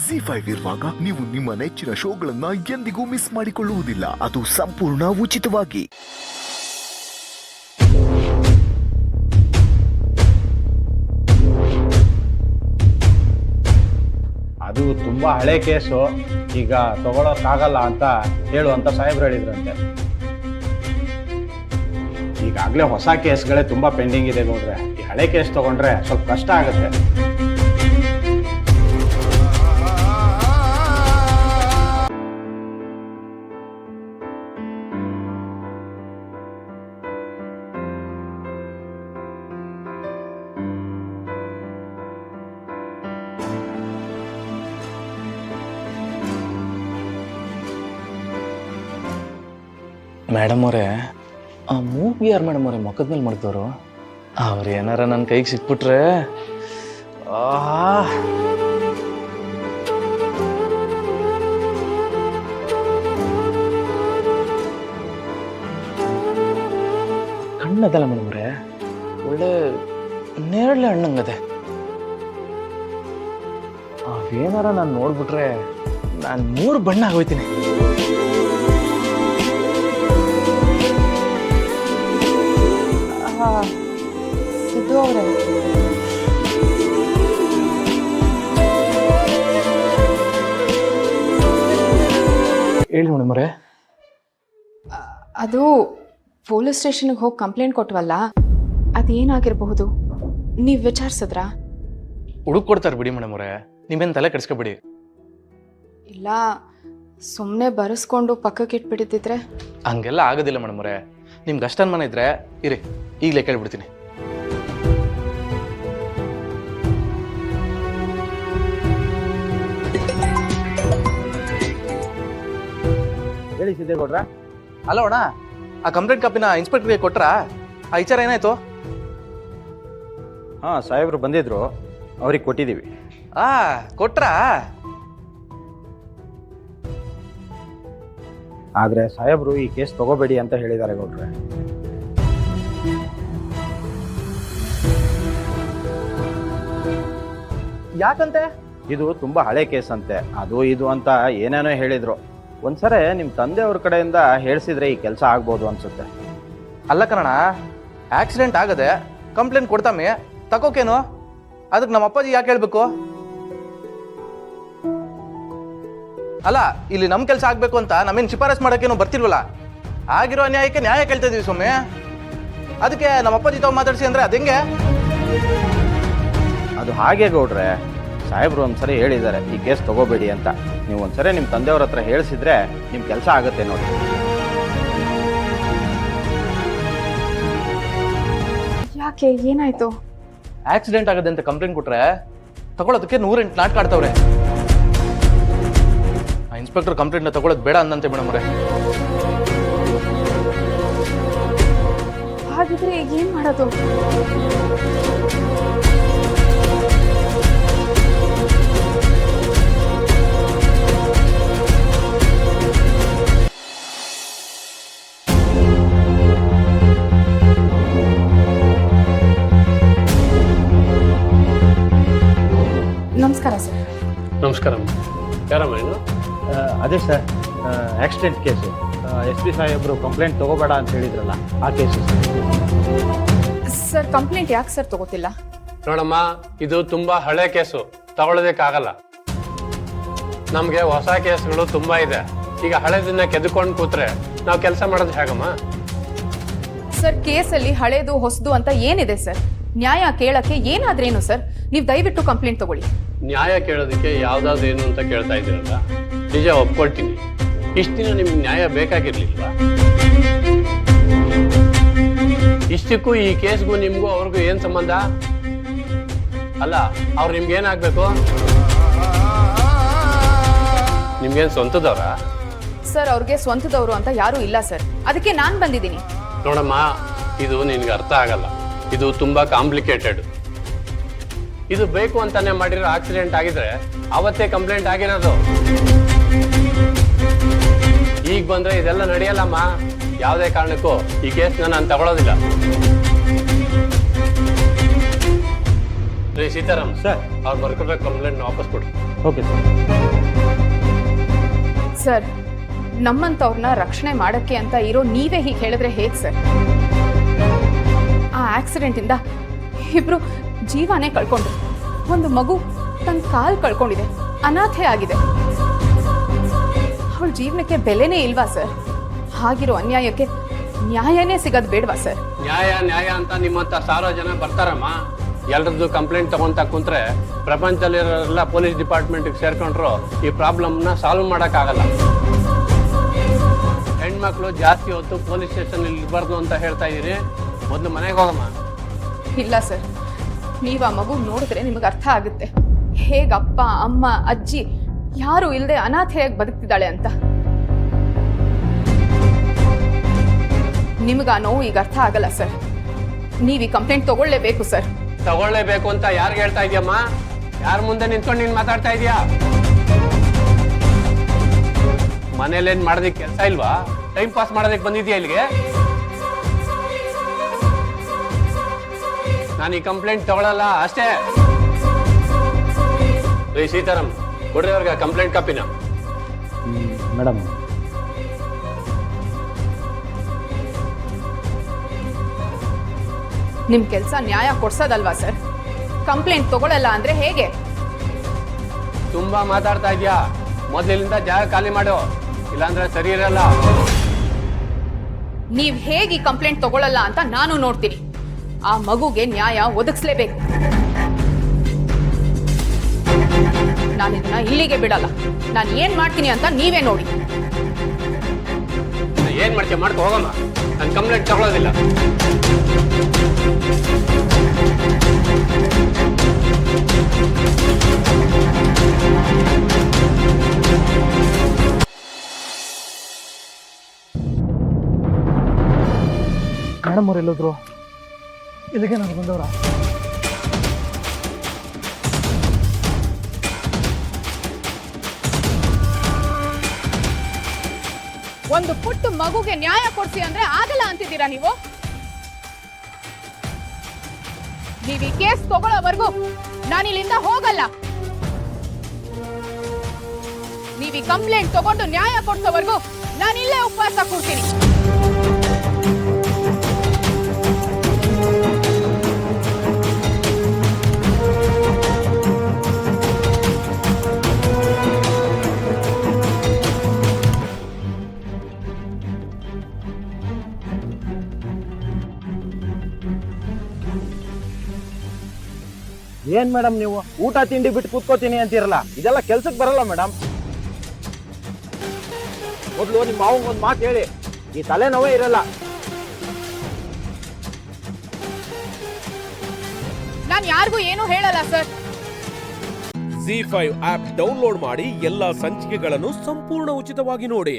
ZEE5 ಇರುವಾಗ ನೀವು ನಿಮ್ಮ ನೆಚ್ಚಿನ ಶೋಗಳನ್ನ ಎಂದಿಗೂ ಮಿಸ್ ಮಾಡಿಕೊಳ್ಳುವುದಿಲ್ಲ. ಅದು ಸಂಪೂರ್ಣ ಉಚಿತವಾಗಿ. ಅದು ತುಂಬಾ ಹಳೆ ಕೇಸು, ಈಗ ತಗೊಳಕ್ಕಾಗಲ್ಲ ಅಂತ ಹೇಳುವಂತ ಸಾಹೇಬ್ರು ಹೇಳಿದ್ರಂತೆ. ಈಗಾಗಲೇ ಹೊಸ ಕೇಸ್ಗಳೇ ತುಂಬಾ ಪೆಂಡಿಂಗ್ ಇದೆ ನೋಡ್ರೆ, ಈ ಹಳೆ ಕೇಸ್ ತಗೊಂಡ್ರೆ ಸ್ವಲ್ಪ ಕಷ್ಟ ಆಗುತ್ತೆ. ಮೇಡಮ್ ಅವರೇ, ಆ ಮೂವಿ ಯಾರು ಮೇಡಮ್ ಅವರೇ ಮೊಕ್ಕದ ಮೇಲೆ ಮಾಡ್ತವ್ರು? ಅವ್ರು ಏನಾರ ನನ್ನ ಕೈಗೆ ಸಿಕ್ಬಿಟ್ರೆ ಕಣ್ಣದಲ್ಲ ಮೇಡಮ್ ಅವರೇ, ಒಳ್ಳೆ ನೇರಳೆ ಹಣ್ಣಂಗದೆ. ಅವೇನಾರ ನಾನು ನೋಡ್ಬಿಟ್ರೆ ನಾನು 3 ಬಣ್ಣ ಆಗೋಯ್ತೀನಿ. ಸಿದ್ದು ಅವರೇ, ಹೇಳಿ ಮೇಡಮ್ ಅವರೇ. ಅದು ಪೊಲೀಸ್ ಸ್ಟೇಷನ್ಗೆ ಹೋಗಿ ಕಂಪ್ಲೇಂಟ್ ಕೊಟ್ವಲ್ಲ, ಅದೇನಾಗಿರಬಹುದು ನೀವು ವಿಚಾರಿಸಿದ್ರಾ? ಕೊಡ್ತಾರೆ ಬಿಡಿ ಮೇಡಮ್ ಅವರೇ, ನೀವೇನು ತಲೆ ಕೆಡಿಸ್ಕೊಬಿಡಿ. ಇಲ್ಲ ಸುಮ್ಮನೆ ಬರೆಸ್ಕೊಂಡು ಪಕ್ಕಕ್ಕೆ ಇಟ್ಬಿಟ್ಟಿದ್ರೆ? ಹಂಗೆಲ್ಲ ಆಗೋದಿಲ್ಲ ಮೇಡಮ್ ಅವರೇ. ನಿಮ್ಗೆ ಅಷ್ಟು ಅನುಮಾನ ಇದ್ರೆ ಇರಿ, ಈಗಲೇ ಕೇಳ್ಬಿಡ್ತೀನಿ. ಹೇಳಿ ಸಿದ್ದೇಗೌಡ್ರ. ಅಲ್ಲ ಅಣ್ಣ, ಆ ಕಂಪ್ಲೇಂಟ್ ಕಾಪಿನ ಇನ್ಸ್ಪೆಕ್ಟರ್ಗೆ ಕೊಟ್ರಾ? ಆ ವಿಚಾರ ಏನಾಯ್ತು? ಹಾ, ಸಾಹೇಬ್ರು ಬಂದಿದ್ರು, ಅವ್ರಿಗೆ ಕೊಟ್ಟಿದ್ದೀವಿ. ಕೊಟ್ರಾ? ಆದ್ರೆ ಸಾಹೇಬ್ರು ಈ ಕೇಸ್ ತಗೋಬೇಡಿ ಅಂತ ಹೇಳಿದ್ದಾರೆ ಗೌಡ್ರೆ. ಯಾಕಂತೆ? ಇದು ತುಂಬಾ ಹಳೆ ಕೇಸ್ ಅಂತೆ, ಅದು ಇದು ಅಂತ ಏನೇನೋ ಹೇಳಿದ್ರು. ಒಂದ್ಸರಿ ನಿಮ್ ತಂದೆಯವ್ರ ಕಡೆಯಿಂದ ಹೇಳಿಸಿದ್ರೆ ಈ ಕೆಲಸ ಆಗ್ಬೋದು ಅನ್ಸುತ್ತೆ. ಅಲ್ಲ ಕಣಣ್ಣ, ಆಕ್ಸಿಡೆಂಟ್ ಆಗದೆ ಕಂಪ್ಲೇಂಟ್ ಕೊಡ್ತಾಮಿ, ತಗೋಕೇನು? ಅದಕ್ಕೆ ನಮ್ಮ ಅಪ್ಪಾಜಿ ಯಾಕೆ ಹೇಳ್ಬೇಕು? ಅಲ್ಲ, ಇಲ್ಲಿ ನಮ್ ಕೆಲಸ ಆಗ್ಬೇಕು ಅಂತ ನಮ್ಮೇನು ಶಿಫಾರಸ್ ಮಾಡೋಕೇನು ಬರ್ತಿಲ್ವಲ್ಲ. ಆಗಿರೋ ನ್ಯಾಯಕ್ಕೆ ನ್ಯಾಯ ಕೇಳ್ತಾ ಇದೀವಿ ಸ್ವಾಮಿ. ಅದಕ್ಕೆ ನಮ್ಮ ಅಪ್ಪಾಜಿ ತಾವು ಮಾತಾಡ್ಸಿ ಅಂದ್ರೆ ಅದಂಗೆ? ಅದು ಹಾಗೆ ಗೌಡ್ರೆ, ಸಾಹೇಬ್ರು ಒಂದ್ಸರಿ ಹೇಳಿದ್ದಾರೆ ಈ ಕೇಸ್ ತಗೋಬೇಡಿ ಅಂತ. ನೀವು ಒಂದ್ಸರಿ ನಿಮ್ಮ ತಂದೆಯವ್ರ ಹತ್ರ ಹೇಳಿಸಿದ್ರೆ ನಿಮ್ ಕೆಲಸ ಆಗುತ್ತೆ ನೋಡಿ. ಯಾಕೆ, ಏನಾಯ್ತು? ಆಕ್ಸಿಡೆಂಟ್ ಆಗದೆ ಅಂತ ಕಂಪ್ಲೇಂಟ್ ಕೊಟ್ರೆ ತಗೊಳ್ಳೋದಕ್ಕೆ 108 ನಾಟಕ ಆಡ್ತವ್ರೆ. ಆ ಇನ್ಸ್ಪೆಕ್ಟರ್ ಕಂಪ್ಲೇಂಟ್ನ ತಗೊಳ್ಳೋದು ಬೇಡ ಅಂದಂತೆ ಮೇಡಮ್ ಅವರೇ. ಹಾಗಿದ್ರೆ ಏನ್ ಮಾಡೋದು? ನಮಸ್ಕಾರ ಸರ್. ನಮಸ್ಕಾರ. ಯಾರಮ್ಮ ಏನು? ಅದೇ ಸರ್, ಆಕ್ಸಿಡೆಂಟ್ ಕೇಸು. SP ಸಾಹೇಬ್ರು ಕಂಪ್ಲೇಂಟ್ ತಗೋಬೇಡ ಅಂತ ಹೇಳಿದ್ರಲ್ಲ, ಆ ಕೇಸು ಸರ್. ಕಂಪ್ಲೇಂಟ್ ಯಾಕೆ ಸರ್ ತಗೋತಿಲ್ಲ? ನೋಡಮ್ಮ, ಇದು ತುಂಬಾ ಹಳೆ ಕೇಸು, ತಗೊಳ್ಳೋದಕ್ಕಾಗಲ್ಲ. ನಮ್ಗೆ ಹೊಸ ಕೇಸ್ಗಳು ತುಂಬಾ ಇದೆ. ಈಗ ಹಳೆದನ್ನ ಕೆದ್ಕೊಂಡು ಕೂತ್ರೆ ನಾವು ಕೆಲಸ ಮಾಡೋದು ಹೇಗಮ್ಮ? ಸರ್, ಕೇಸಲ್ಲಿ ಹಳೇದು ಹೊಸದು ಅಂತ ಏನಿದೆ ಸರ್? ನ್ಯಾಯ ಕೇಳಕ್ಕೆ ಏನಾದ್ರೇನು ಸರ್? ನೀವು ದಯವಿಟ್ಟು ಕಂಪ್ಲೇಂಟ್ ತಗೊಳ್ಳಿ. ನ್ಯಾಯ ಕೇಳೋದಕ್ಕೆ ಯಾವ್ದಾದ್ರು ಏನು ಅಂತ ಕೇಳ್ತಾ ಇದ್ದೀರಲ್ಲ, ನಿಜ ಒಪ್ಕೊಳ್ತೀನಿ. ಇಷ್ಟು ದಿನ ನಿಮ್ಗೆ ನ್ಯಾಯ ಬೇಕಾಗಿರ್ಲಿಲ್ವಾ? ಇಷ್ಟಕ್ಕೂ ಈ ಕೇಸ್ಗೂ ನಿಮ್ಗೂ ಅವ್ರಿಗೂ ಏನ್ ಸಂಬಂಧ? ಅಲ್ಲ, ಅವ್ರು ನಿಮ್ಗೆ ಏನಾಗ್ಬೇಕು? ನಿಮ್ಗೇನ್ ಸ್ವಂತದವ್ರ? ಸರ್, ಅವ್ರಿಗೆ ಸ್ವಂತದವರು ಅಂತ ಯಾರು ಇಲ್ಲ ಸರ್, ಅದಕ್ಕೆ ನಾನ್ ಬಂದಿದ್ದೀನಿ. ನೋಡಮ್ಮ, ಇದು ನಿನ್ಗೆ ಅರ್ಥ ಆಗಲ್ಲ. ಇದು ತುಂಬಾ ಕಾಂಪ್ಲಿಕೇಟೆಡ್. ಇದು ಬೇಕು ಅಂತಾನೆ ಮಾಡಿರೋ ಆಕ್ಸಿಡೆಂಟ್ ಆಗಿದ್ರೆ ಅವತ್ತೇ ಕಂಪ್ಲೇಂಟ್ ಆಗಿರೋದು. ಈಗ ಬಂದ್ರೆ ಇದೆಲ್ಲ ನಡೆಯಲ್ಲಮ್ಮ. ಯಾವುದೇ ಕಾರಣಕ್ಕೂ ಈ ಕೇಸ್ನ ನಾನು ತಗೊಳ್ಳೋದಿಲ್ಲ. ಸೀತಾರಾಮ್ ಸರ್, ಅವ್ರು ಬರ್ಕೋಬೇಕು ಕಂಪ್ಲೇಂಟ್ ವಾಪಸ್ ಕೊಡ್ರಿ. Okay sir. ಸರ್, ನಮ್ಮಂತವ್ರನ್ನ ರಕ್ಷಣೆ ಮಾಡಕ್ಕೆ ಅಂತ ಇರೋ ನೀವೇ ಹೀಗೆ ಹೇಳಿದ್ರೆ ಹೇಗೆ ಸರ್? ಆ ಆಕ್ಸಿಡೆಂಟಿಂದ ಇಬ್ರು ಜೀವನೇ ಕಳ್ಕೊಂಡ್ರು. ಒಂದು ಮಗು ತನ್ನ ಕಾಲ್ ಕಳ್ಕೊಂಡಿದೆ, ಅನಾಥೆ ಆಗಿದೆ. ಅವಳ ಜೀವನಕ್ಕೆ ಬೆಲೆನೇ ಇಲ್ವಾ ಸರ್? ಹಾಗಿರೋ ಅನ್ಯಾಯಕ್ಕೆ ನ್ಯಾಯನೇ ಸಿಗೋದು ಬೇಡವಾ ಸರ್? ನ್ಯಾಯ ಅಂತ ನಿಮ್ಮಂತ ಸಾವಿರ ಜನ ಬರ್ತಾರಮ್ಮ. ಎಲ್ರದ್ದು ಕಂಪ್ಲೇಂಟ್ ತಗೊಂತ ಕುಂತ್ರೆ ಪ್ರಪಂಚದಲ್ಲಿರೋರೆಲ್ಲ ಪೊಲೀಸ್ ಡಿಪಾರ್ಟ್ಮೆಂಟ್ಗೆ ಸೇರ್ಕೊಂಡ್ರು ಈ ಪ್ರಾಬ್ಲಮ್ನ ಸಾಲ್ವ್ ಮಾಡೋಕ್ಕಾಗಲ್ಲ. ಹೆಣ್ಮಕ್ಳು ಜಾಸ್ತಿ ಹೊತ್ತು ಪೊಲೀಸ್ ಸ್ಟೇಷನ್ ಇರಬಾರ್ದು ಅಂತ ಹೇಳ್ತಾ ಇದ್ದೀರಿ. ಮೊದಲು ಮನೆಗೆ ಹೋಗಮ್ಮ. ಇಲ್ಲ ಸರ್, ನೀವು ಆ ಮಗು ನೋಡಿದ್ರೆ ನಿಮಗೆ ಅರ್ಥ ಆಗುತ್ತೆ ಹೇಗೆ ಅಪ್ಪ ಅಮ್ಮ ಅಜ್ಜಿ ಯಾರು ಇಲ್ಲದೆ ಅನಾಥೆಯಾಗಿ ಬದುಕ್ತಿದ್ದಾಳೆ ಅಂತ. ನಿಮ್ಗೆ ಆ ನೋವು ಈಗ ಅರ್ಥ ಆಗಲ್ಲ ಸರ್. ನೀವು ಈ ಕಂಪ್ಲೇಂಟ್ ತಗೊಳ್ಳೇಬೇಕು ಸರ್. ತಗೊಳ್ಳೇಬೇಕು ಅಂತ ಯಾರಿಗೆ ಹೇಳ್ತಾ ಇದೆಯಮ್ಮ? ಯಾರ ಮುಂದೆ ನಿಂತ್ಕೊಂಡು ನೀನು ಮಾತಾಡ್ತಾ ಇದೀಯಾ? ಮನೇಲೇನ್ ಮಾಡೋದಕ್ಕೆ ಕೆಲಸ ಇಲ್ವಾ? ಟೈಮ್ ಪಾಸ್ ಮಾಡೋದಕ್ಕೆ ಬಂದಿದ್ಯಾ ಇಲ್ಲಿಗೆ? ನಾನು ಈ ಕಂಪ್ಲೇಂಟ್ ತಗೊಳ್ಳಲ್ಲ ಅಷ್ಟೇ. ರೀ ಸೀತಾರಾಮ್, ಕೊಡ್ರಿ ಅವ್ರಿಗೆ ಕಂಪ್ಲೇಂಟ್ ಕಾಪಿನ. ಮೇಡಮ್, ನಿಮ್ ಕೆಲಸ ನ್ಯಾಯ ಕೊಡ್ಸೋದಲ್ವಾ ಸರ್? ಕಂಪ್ಲೇಂಟ್ ತಗೊಳ್ಳಲ್ಲ ಅಂದ್ರೆ ಹೇಗೆ? ತುಂಬಾ ಮಾತಾಡ್ತಾ ಇದ್ಯಾ. ಮೊದಲಿನಿಂದ ಜಾಗ ಖಾಲಿ ಮಾಡು, ಇಲ್ಲಾಂದ್ರೆ ಸರಿ ಇರಲ್ಲ. ನೀವ್ ಹೇಗೆ ಈ ಕಂಪ್ಲೇಂಟ್ ತಗೊಳ್ಳಲ್ಲ ಅಂತ ನಾನು ನೋಡ್ತೀನಿ. ಆ ಮಗುಗೆ ನ್ಯಾಯ ಒದಗಿಸ್ಲೇಬೇಕು. ನಾನು ಇದನ್ನ ಇಲ್ಲಿಗೆ ಬಿಡಲ್ಲ. ನಾನು ಏನ್ ಮಾಡ್ತೀನಿ ಅಂತ ನೀವೇ ನೋಡಿ. ಏನ್ ಮಾಡ್ತೀಯ ಮಾಡ್ಕೊ ಹೋಗಮ್ಮ. ನಾನು ಕಂಪ್ಲೇಂಟ್ ತಗೊಳ್ಳೋದಿಲ್ಲ. ಮೇಡಮ್ ಅವ್ರು ಎಲ್ಲೋದ್ರು? ಇಲ್ಲಿಗೆ ನಾನು ಬಂದವ್ರ? ಒಂದು ಪುಟ್ಟ ಮಗುಗೆ ನ್ಯಾಯ ಕೊಡ್ಸಿ ಅಂದ್ರೆ ಆಗಲ್ಲ ಅಂತಿದ್ದೀರಾ ನೀವು? ನೀವು ಈ ಕೇಸ್ ತಗೊಳ್ಳೋವರೆಗೂ ನಾನಿಲ್ಲಿಂದ ಹೋಗಲ್ಲ. ನೀವು ಈ ಕಂಪ್ಲೇಂಟ್ ತಗೊಂಡು ನ್ಯಾಯ ಕೊಡ್ಸೋವರೆಗೂ ನಾನಿಲ್ಲೇ ಉಪವಾಸ ಕೂರ್ತೀನಿ. ಏನ್ ಮೇಡಮ್ ನೀವು ಊಟ ತಿಂಡಿ ಬಿಟ್ಟು ಕೂತ್ಕೋತೀನಿ ಅಂತೀರಲ್ಲ, ಇದೆಲ್ಲ ಕೆಲ್ಸಕ್ಕೆ ಬರಲ್ಲ ಮೇಡಮ್. ಮೊದಲು ನಿಮ್ಮ ಮಾವಂಗ್ ಒಂದು ಮಾತು ಹೇಳಿ, ಈ ತಲೆನೋವೇ ಇರಲ್ಲ. ನಾನು ಯಾರಿಗೂ ಏನೂ ಹೇಳಲ್ಲ ಸರ್. ZEE5 ಆಪ್ ಡೌನ್ಲೋಡ್ ಮಾಡಿ ಎಲ್ಲಾ ಸಂಚಿಕೆಗಳನ್ನು ಸಂಪೂರ್ಣ ಉಚಿತವಾಗಿ ನೋಡಿ.